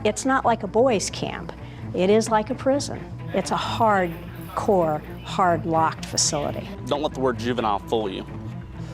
It's not like a boys' camp. It is like a prison. It's a hard-core, hard-locked facility. Don't let the word juvenile fool you.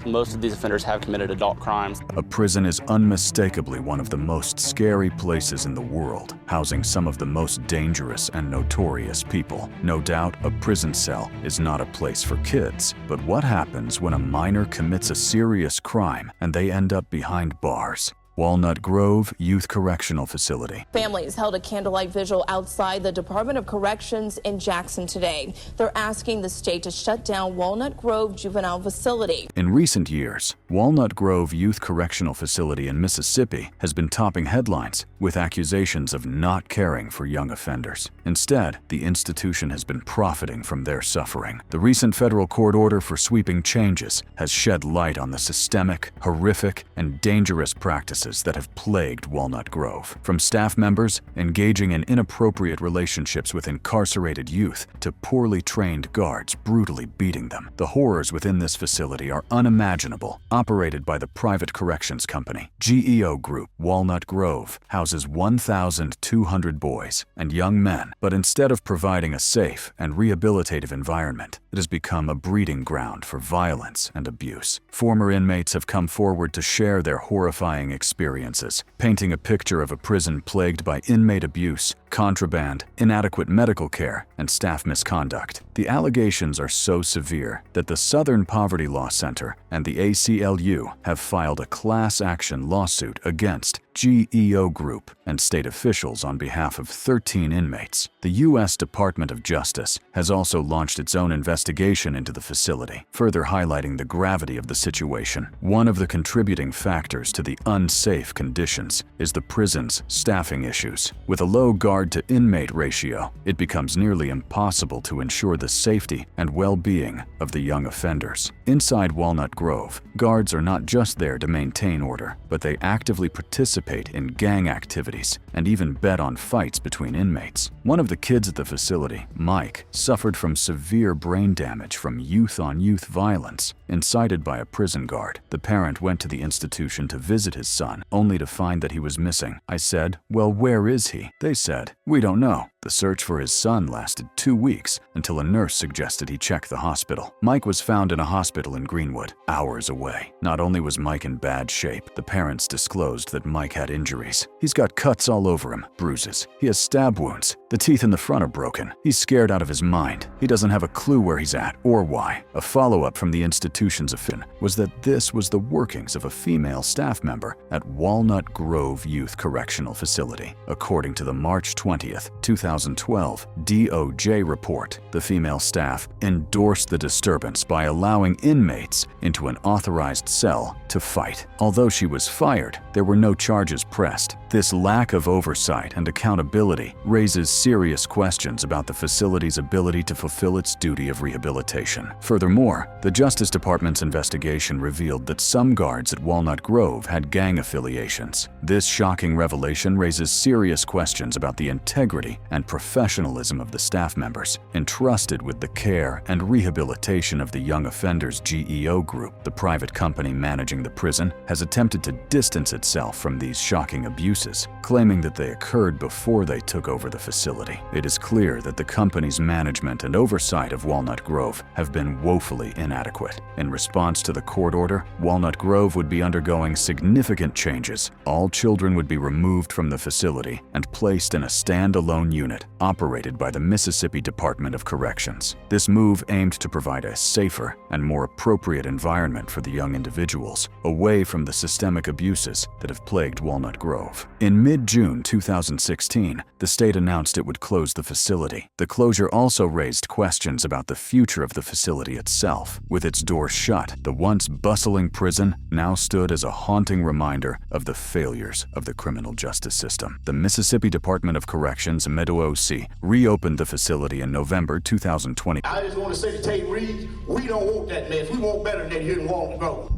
Most of these offenders have committed adult crimes. A prison is unmistakably one of the most scary places in the world, housing some of the most dangerous and notorious people. No doubt, a prison cell is not a place for kids. But what happens when a minor commits a serious crime and they end up behind bars? Walnut Grove Youth Correctional Facility. Families held a candlelight vigil outside the Department of Corrections in Jackson today. They're asking the state to shut down Walnut Grove Juvenile Facility. In recent years, Walnut Grove Youth Correctional Facility in Mississippi has been topping headlines with accusations of not caring for young offenders. Instead, the institution has been profiting from their suffering. The recent federal court order for sweeping changes has shed light on the systemic, horrific, and dangerous practices that have plagued Walnut Grove. From staff members engaging in inappropriate relationships with incarcerated youth to poorly trained guards brutally beating them. The horrors within this facility are unimaginable. Operated by the private corrections company, GEO Group, Walnut Grove houses 1,200 boys and young men, but instead of providing a safe and rehabilitative environment, it has become a breeding ground for violence and abuse. Former inmates have come forward to share their horrifying experiences, painting a picture of a prison plagued by inmate abuse, contraband, inadequate medical care, and staff misconduct. The allegations are so severe that the Southern Poverty Law Center and the ACLU have filed a class action lawsuit against GEO Group and state officials on behalf of 13 inmates. The U.S. Department of Justice has also launched its own investigation into the facility, further highlighting the gravity of the situation. One of the contributing factors to the unsafe conditions is the prison's staffing issues. With a low guard-to-inmate ratio, it becomes nearly impossible to ensure the safety and well-being of the young offenders. Inside Walnut Grove, guards are not just there to maintain order, but they actively participate in gang activities and even bet on fights between inmates. One of the kids at the facility, Mike, suffered from severe brain damage from youth-on-youth violence incited by a prison guard. The parent went to the institution to visit his son, only to find that he was missing. I said, "Well, where is he?" They said, "We don't know." The search for his son lasted 2 weeks until a nurse suggested he check the hospital. Mike was found in a hospital in Greenwood, hours away. Not only was Mike in bad shape, the parents disclosed that Mike had injuries. He's got cuts all over him, bruises. He has stab wounds. The teeth in the front are broken. He's scared out of his mind. He doesn't have a clue where he's at or why. A follow-up from the institution's official was that this was the workings of a female staff member at Walnut Grove Youth Correctional Facility. According to the March 20th, 2012 DOJ report, the female staff endorsed the disturbance by allowing inmates into an authorized cell to fight. Although she was fired, there were no charges pressed. This lack of oversight and accountability raises serious questions about the facility's ability to fulfill its duty of rehabilitation. Furthermore, the Justice Department's investigation revealed that some guards at Walnut Grove had gang affiliations. This shocking revelation raises serious questions about the integrity and professionalism of the staff members entrusted with the care and rehabilitation of the young offenders. GEO Group, the private company managing the prison, has attempted to distance itself from these shocking abuses, claiming that they occurred before they took over the facility. It is clear that the company's management and oversight of Walnut Grove have been woefully inadequate. In response to the court order, Walnut Grove would be undergoing significant changes. All children would be removed from the facility and placed in a standalone unit operated by the Mississippi Department of Corrections. This move aimed to provide a safer and more appropriate environment for the young individuals, away from the systemic abuses that have plagued Walnut Grove. In mid-June 2016, the state announced it would close the facility. The closure also raised questions about the future of the facility itself. With its doors shut, the once bustling prison now stood as a haunting reminder of the failures of the criminal justice system. The Mississippi Department of Corrections, MEDO-OC, reopened the facility in November 2020. I just want to say to Tate Reeves, we don't want that mess. We want better than here in Walnut Grove.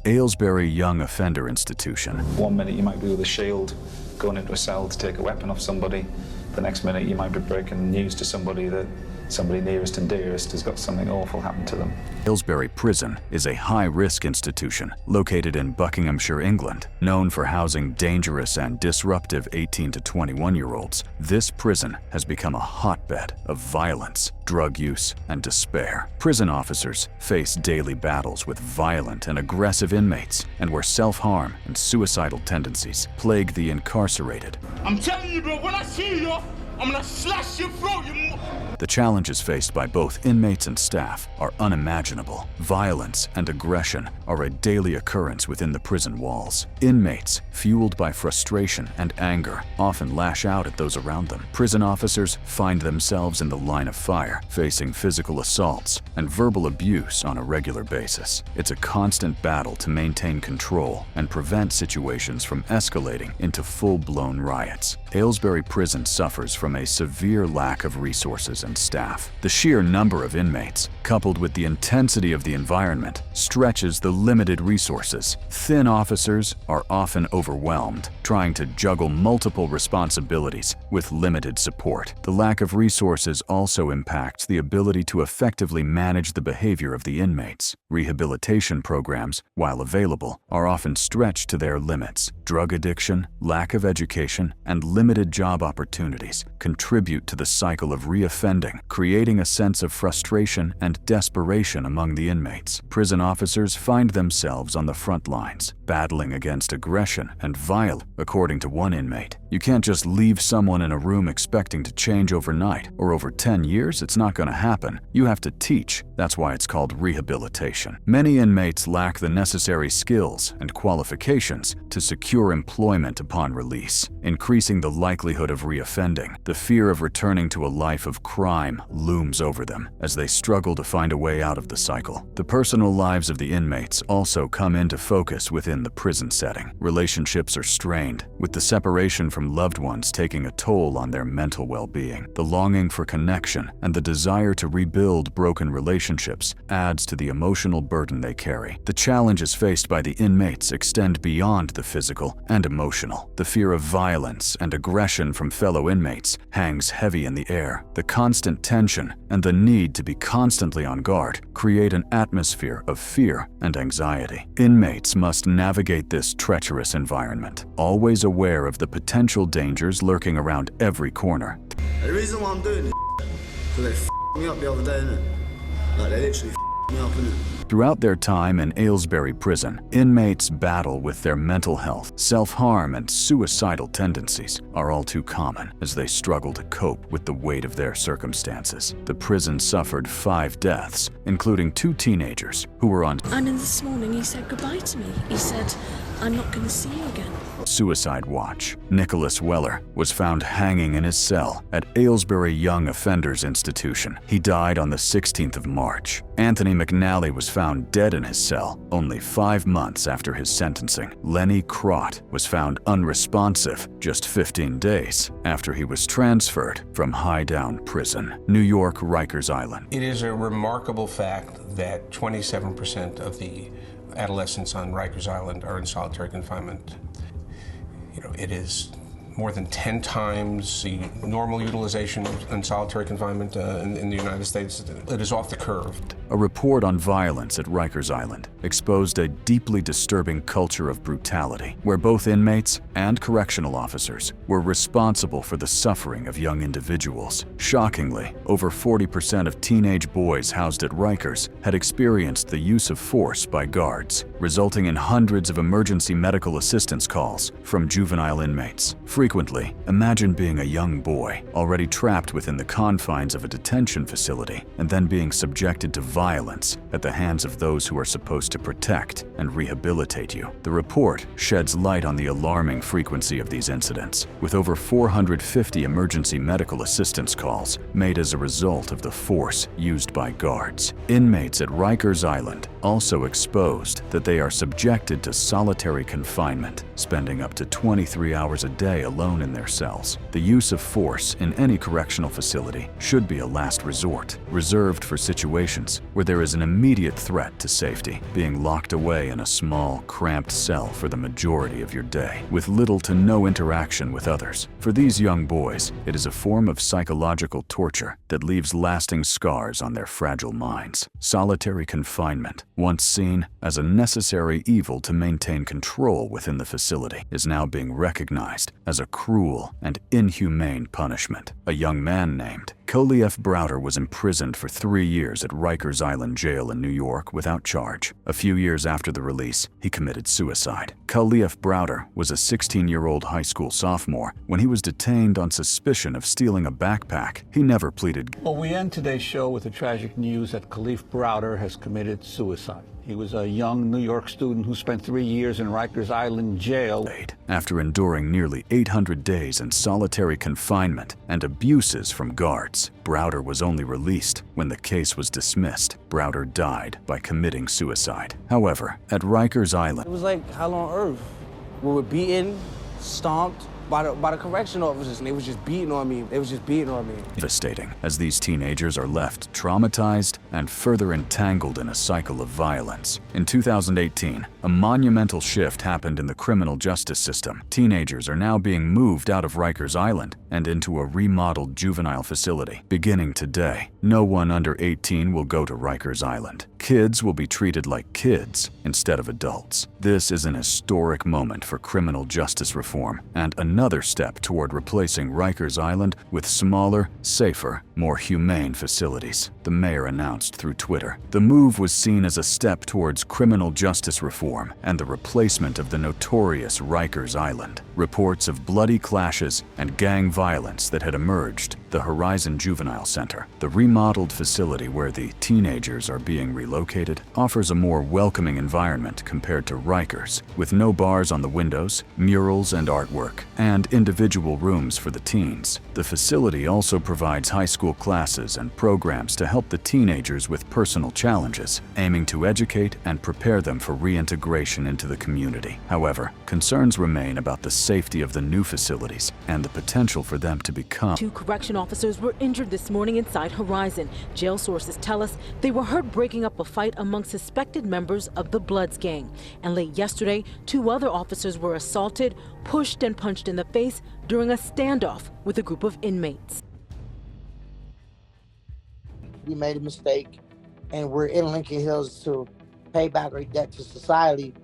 Aylesbury Young Offender Institution. 1 minute you might be with a shield going into a cell to take a weapon off somebody. The next minute you might be breaking news to somebody that somebody nearest and dearest has got something awful happen to them. Aylesbury Prison is a high-risk institution located in Buckinghamshire, England. Known for housing dangerous and disruptive 18 to 21-year-olds, this prison has become a hotbed of violence, drug use, and despair. Prison officers face daily battles with violent and aggressive inmates, and where self-harm and suicidal tendencies plague the incarcerated. I'm telling you, bro, when I see you, I'm gonna slash your throat, you. The challenges faced by both inmates and staff are unimaginable. Violence and aggression are a daily occurrence within the prison walls. Inmates, fueled by frustration and anger, often lash out at those around them. Prison officers find themselves in the line of fire, facing physical assaults and verbal abuse on a regular basis. It's a constant battle to maintain control and prevent situations from escalating into full-blown riots. Aylesbury Prison suffers from a severe lack of resources and staff. The sheer number of inmates, coupled with the intensity of the environment, stretches the limited resources. Thin officers are often overwhelmed, trying to juggle multiple responsibilities with limited support. The lack of resources also impacts the ability to effectively manage the behavior of the inmates. Rehabilitation programs, while available, are often stretched to their limits. Drug addiction, lack of education, and limited job opportunities contribute to the cycle of reoffending, creating a sense of frustration and desperation among the inmates. Prison officers find themselves on the front lines, battling against aggression and violence. According to one inmate, you can't just leave someone in a room expecting to change overnight, or over 10 years, it's not going to happen. You have to teach. That's why it's called rehabilitation. Many inmates lack the necessary skills and qualifications to secure employment upon release, increasing the likelihood of reoffending. The fear of returning to a life of crime looms over them as they struggle to find a way out of the cycle. The personal lives of the inmates also come into focus within the prison setting. Relationships are strained, with the separation from loved ones taking a toll on their mental well-being. The longing for connection and the desire to rebuild broken relationships adds to the emotional burden they carry. The challenges faced by the inmates extend beyond the physical and emotional. The fear of violence and aggression from fellow inmates hangs heavy in the air. The constant tension and the need to be constantly on guard create an atmosphere of fear and anxiety. Inmates must navigate this treacherous environment, always aware of the potential dangers lurking around every corner. The reason why I'm doing this is because they me up the other day, innit? Like, they literally me up, innit? Throughout their time in Aylesbury Prison, inmates battle with their mental health. Self-harm and suicidal tendencies are all too common as they struggle to cope with the weight of their circumstances. The prison suffered 5 deaths, including 2 teenagers who were on And then this morning he said goodbye to me. He said, I'm not going to see you again. suicide watch. Nicholas Weller was found hanging in his cell at Aylesbury Young Offenders Institution. He died on the 16th of March. Anthony McNally was found dead in his cell only 5 months after his sentencing. Lenny Crott was found unresponsive just 15 days after he was transferred from Highdown Prison, New York, Rikers Island. It is a remarkable fact that 27% of the adolescents on Rikers Island are in solitary confinement. It is more than 10 times the normal utilization in solitary confinement in the United States. It is off the curve. A report on violence at Rikers Island exposed a deeply disturbing culture of brutality, where both inmates and correctional officers were responsible for the suffering of young individuals. Shockingly, over 40% of teenage boys housed at Rikers had experienced the use of force by guards, resulting in hundreds of emergency medical assistance calls from juvenile inmates. Frequently, imagine being a young boy, already trapped within the confines of a detention facility, and then being subjected to violence at the hands of those who are supposed to protect and rehabilitate you. The report sheds light on the alarming frequency of these incidents, with over 450 emergency medical assistance calls made as a result of the force used by guards. Inmates at Rikers Island also exposed that they are subjected to solitary confinement, spending up to 23 hours a day alone in their cells. The use of force in any correctional facility should be a last resort, reserved for situations where there is an immediate threat to safety, being locked away in a small, cramped cell for the majority of your day, with little to no interaction with others. For these young boys, it is a form of psychological torture that leaves lasting scars on their fragile minds. Solitary confinement, once seen as a necessary evil to maintain control within the facility, is now being recognized as a cruel and inhumane punishment. A young man named Kalief Browder was imprisoned for 3 years at Rikers Island Jail in New York without charge. A few years after the release, he committed suicide. Kalief Browder was a 16-year-old high school sophomore when he was detained on suspicion of stealing a backpack. He never pleaded. Well, we end today's show with the tragic news that Kalief Browder has committed suicide. He was a young New York student who spent 3 years in Rikers Island Jail. After enduring nearly 800 days in solitary confinement and abuses from guards, Browder was only released when the case was dismissed. Browder died by committing suicide. However, at Rikers Island, it was like hell on earth. We were beaten, stomped by the correction officers, and they was just beating on me. Devastating, as these teenagers are left traumatized and further entangled in a cycle of violence. In 2018, a monumental shift happened in the criminal justice system. Teenagers are now being moved out of Rikers Island and into a remodeled juvenile facility. Beginning today, no one under 18 will go to Rikers Island. Kids will be treated like kids instead of adults. This is an historic moment for criminal justice reform and another step toward replacing Rikers Island with smaller, safer, more humane facilities, the mayor announced through Twitter. The move was seen as a step towards criminal justice reform and the replacement of the notorious Rikers Island. Reports of bloody clashes and gang violence that had emerged the Horizon Juvenile Center, the remodeled facility where the teenagers are being relocated, offers a more welcoming environment compared to Rikers, with no bars on the windows, murals and artwork, and individual rooms for the teens. The facility also provides high school classes and programs to help the teenagers with personal challenges, aiming to educate and prepare them for reintegration into the community. However, concerns remain about the safety of the new facilities and the potential for them to become. 2 correction officers were injured this morning inside Horizon. Jail sources tell us they were heard breaking up a fight among suspected members of the Bloods gang. And late yesterday, 2 other officers were assaulted, pushed and punched in the face during a standoff with a group of inmates. We made a mistake and we're in Lincoln Hills to pay back our debt to society,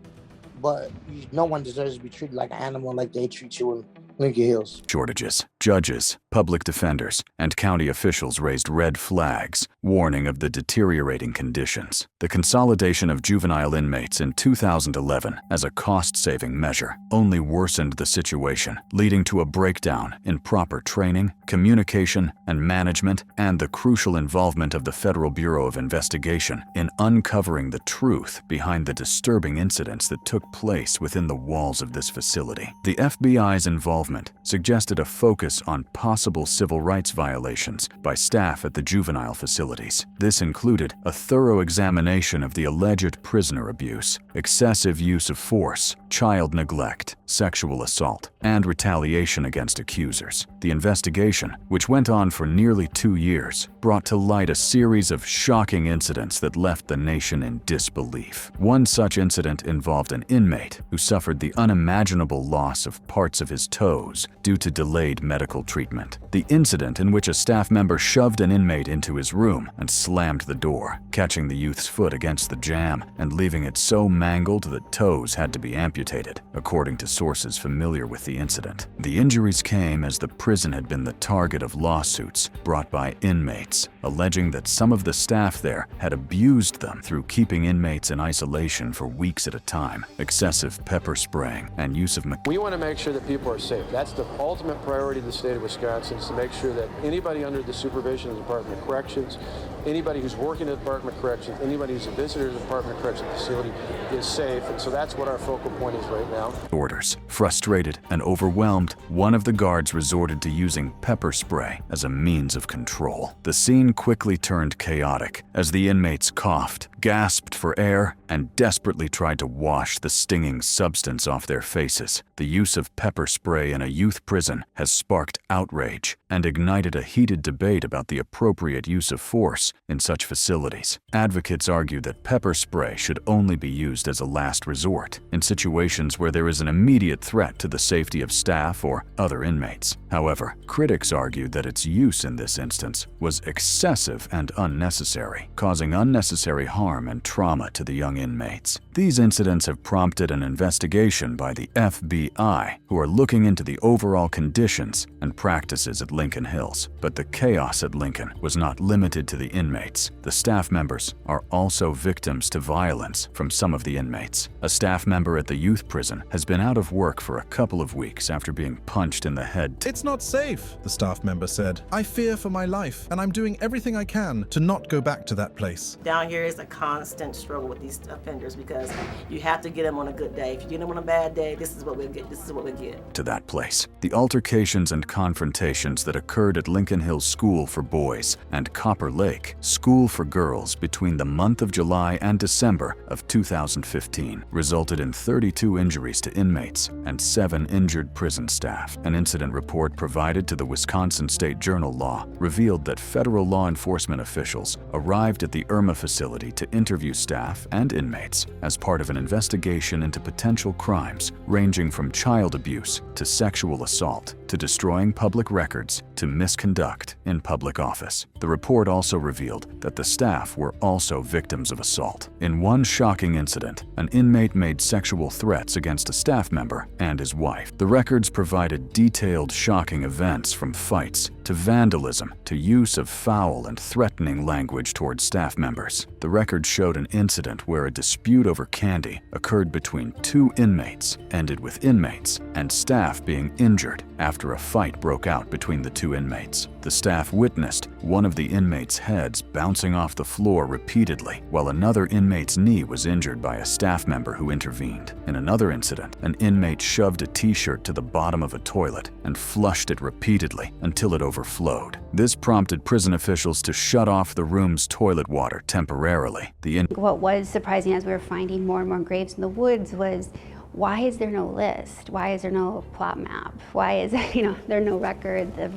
but no one deserves to be treated like an animal like they treat you in Lincoln Hills. Shortages. Judges, public defenders, and county officials raised red flags, warning of the deteriorating conditions. The consolidation of juvenile inmates in 2011 as a cost-saving measure only worsened the situation, leading to a breakdown in proper training, communication, and management, and the crucial involvement of the Federal Bureau of Investigation in uncovering the truth behind the disturbing incidents that took place within the walls of this facility. The FBI's involvement suggested a focus on possible civil rights violations by staff at the juvenile facilities. This included a thorough examination of the alleged prisoner abuse, excessive use of force, child neglect, sexual assault, and retaliation against accusers. The investigation, which went on for nearly 2 years, brought to light a series of shocking incidents that left the nation in disbelief. One such incident involved an inmate who suffered the unimaginable loss of parts of his toes due to delayed medical treatment. The incident in which a staff member shoved an inmate into his room and slammed the door, catching the youth's foot against the jamb and leaving it so mangled that toes had to be amputated, according to sources familiar with the incident. The injuries came as the prison had been the target of lawsuits brought by inmates, alleging that some of the staff there had abused them through keeping inmates in isolation for weeks at a time, excessive pepper spraying, and use of We want to make sure that people are safe. That's the ultimate priority of the state of Wisconsin is to make sure that anybody under the supervision of the Department of Corrections, anybody who's working at the Department of Corrections, anybody who's a visitor to the Department of Corrections facility is safe. And so that's what our focal point is right now. Orders. Frustrated and overwhelmed, one of the guards resorted to using pepper spray as a means of control. The scene quickly turned chaotic as the inmates coughed, gasped for air, and desperately tried to wash the stinging substance off their faces. The use of pepper spray in a youth prison has sparked outrage and ignited a heated debate about the appropriate use of force in such facilities. Advocates argue that pepper spray should only be used as a last resort in situations where there is an immediate threat to the safety of staff or other inmates. However, critics argue that its use in this instance was excessive and unnecessary, causing unnecessary harm and trauma to the young inmates. These incidents have prompted an investigation by the FBI, who are looking into the overall conditions and practices at Lincoln Hills. But the chaos at Lincoln was not limited to the inmates. The staff members are also victims to violence from some of the inmates. A staff member at the youth prison has been out of work for a couple of weeks after being punched in the head. It's not safe, the staff member said. I fear for my life, and I'm doing everything I can to not go back to that place. Down here is a constant struggle with these offenders because you have to get them on a good day. If you get them on a bad day, this is what we get. This is what we get. To that place. The altercations and confrontations that occurred at Lincoln Hills School for Boys and Copper Lake School for Girls between the month of July and December of 2015 resulted in 32 injuries to inmates and 7 injured prison staff. An incident report provided to the Wisconsin State Journal-Law revealed that federal law enforcement officials arrived at the Irma facility to interview staff and inmates as part of an investigation into potential crimes ranging from child abuse to sexual assault to destroying public records to misconduct in public office. The report also revealed that the staff were also victims of assault. In one shocking incident, an inmate made sexual threats against a staff member and his wife. The records provided detailed, shocking events from fights to vandalism to use of foul and threatening language towards staff members. The record showed an incident where a dispute over candy occurred between 2 inmates, ended with inmates and staff being injured after a fight broke out between the 2 inmates. The staff witnessed one of the inmates' heads bouncing off the floor repeatedly, while another inmate's knee was injured by a staff member who intervened. In another incident, an inmate shoved a t-shirt to the bottom of a toilet and flushed it repeatedly until it overflowed. This prompted prison officials to shut off the room's toilet water temporarily. What was surprising as we were finding more and more graves in the woods was, why is there no list? Why is there no plot map? Why is there no records of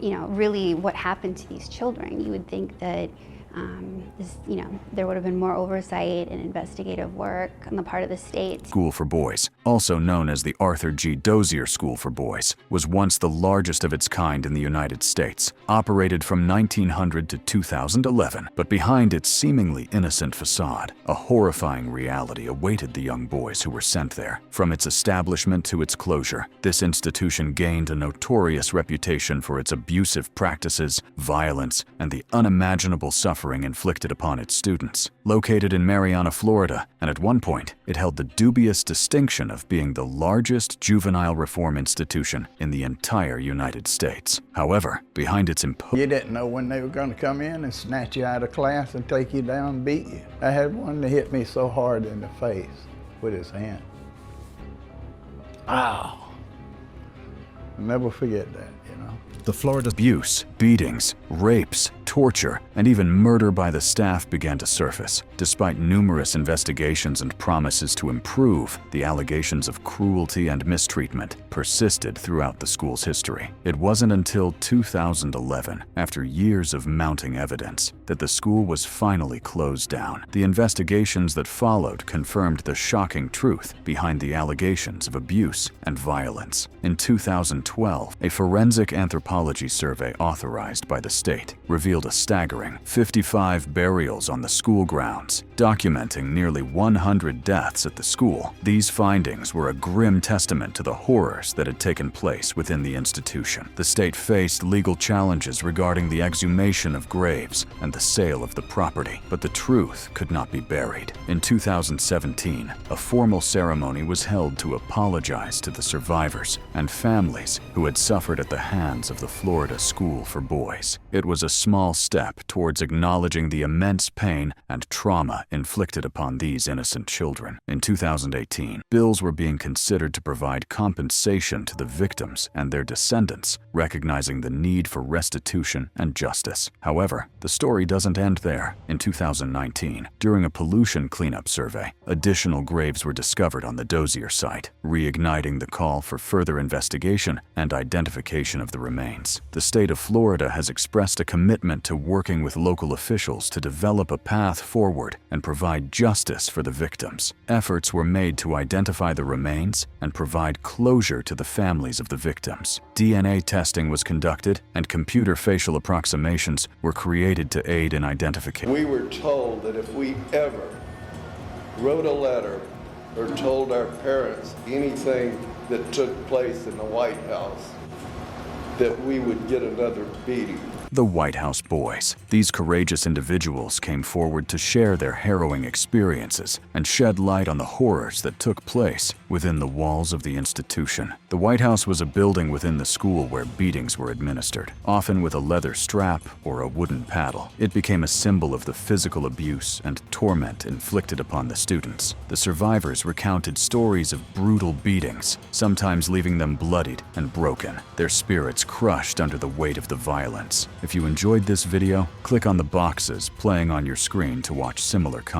really what happened to these children? You would think that there would have been more oversight and investigative work on the part of the state. School for Boys, also known as the Arthur G. Dozier School for Boys, was once the largest of its kind in the United States, operated from 1900 to 2011. But behind its seemingly innocent facade, a horrifying reality awaited the young boys who were sent there. From its establishment to its closure, this institution gained a notorious reputation for its abusive practices, violence, and the unimaginable suffering inflicted upon its students. Located in Marianna, Florida, and at one point, it held the dubious distinction of being the largest juvenile reform institution in the entire United States. However, behind its You didn't know when they were going to come in and snatch you out of class and take you down and beat you. I had one that hit me so hard in the face with his hand. Ow! I'll never forget that, The Florida abuse, beatings, rapes, torture, and even murder by the staff began to surface. Despite numerous investigations and promises to improve, the allegations of cruelty and mistreatment persisted throughout the school's history. It wasn't until 2011, after years of mounting evidence, that the school was finally closed down. The investigations that followed confirmed the shocking truth behind the allegations of abuse and violence. In 2012, a forensic anthropology survey authorized by the state revealed a staggering 55 burials on the school grounds, documenting nearly 100 deaths at the school. These findings were a grim testament to the horrors that had taken place within the institution. The state faced legal challenges regarding the exhumation of graves and the sale of the property, but the truth could not be buried. In 2017, a formal ceremony was held to apologize to the survivors and families who had suffered at the hands of the Florida School for Boys. It was a small step towards acknowledging the immense pain and trauma inflicted upon these innocent children. In 2018, bills were being considered to provide compensation to the victims and their descendants, recognizing the need for restitution and justice. However, the story doesn't end there. In 2019, during a pollution cleanup survey, additional graves were discovered on the Dozier site, reigniting the call for further investigation and identification of the remains. The state of Florida has expressed a commitment to working with local officials to develop a path forward and provide justice for the victims. Efforts were made to identify the remains and provide closure to the families of the victims. DNA testing was conducted and computer facial approximations were created to aid in identification. We were told that if we ever wrote a letter or told our parents anything that took place in the White House, that we would get another beating. The White House Boys. These courageous individuals came forward to share their harrowing experiences and shed light on the horrors that took place within the walls of the institution. The White House was a building within the school where beatings were administered, often with a leather strap or a wooden paddle. It became a symbol of the physical abuse and torment inflicted upon the students. The survivors recounted stories of brutal beatings, sometimes leaving them bloodied and broken, their spirits crushed under the weight of the violence. If you enjoyed this video, click on the boxes playing on your screen to watch similar content.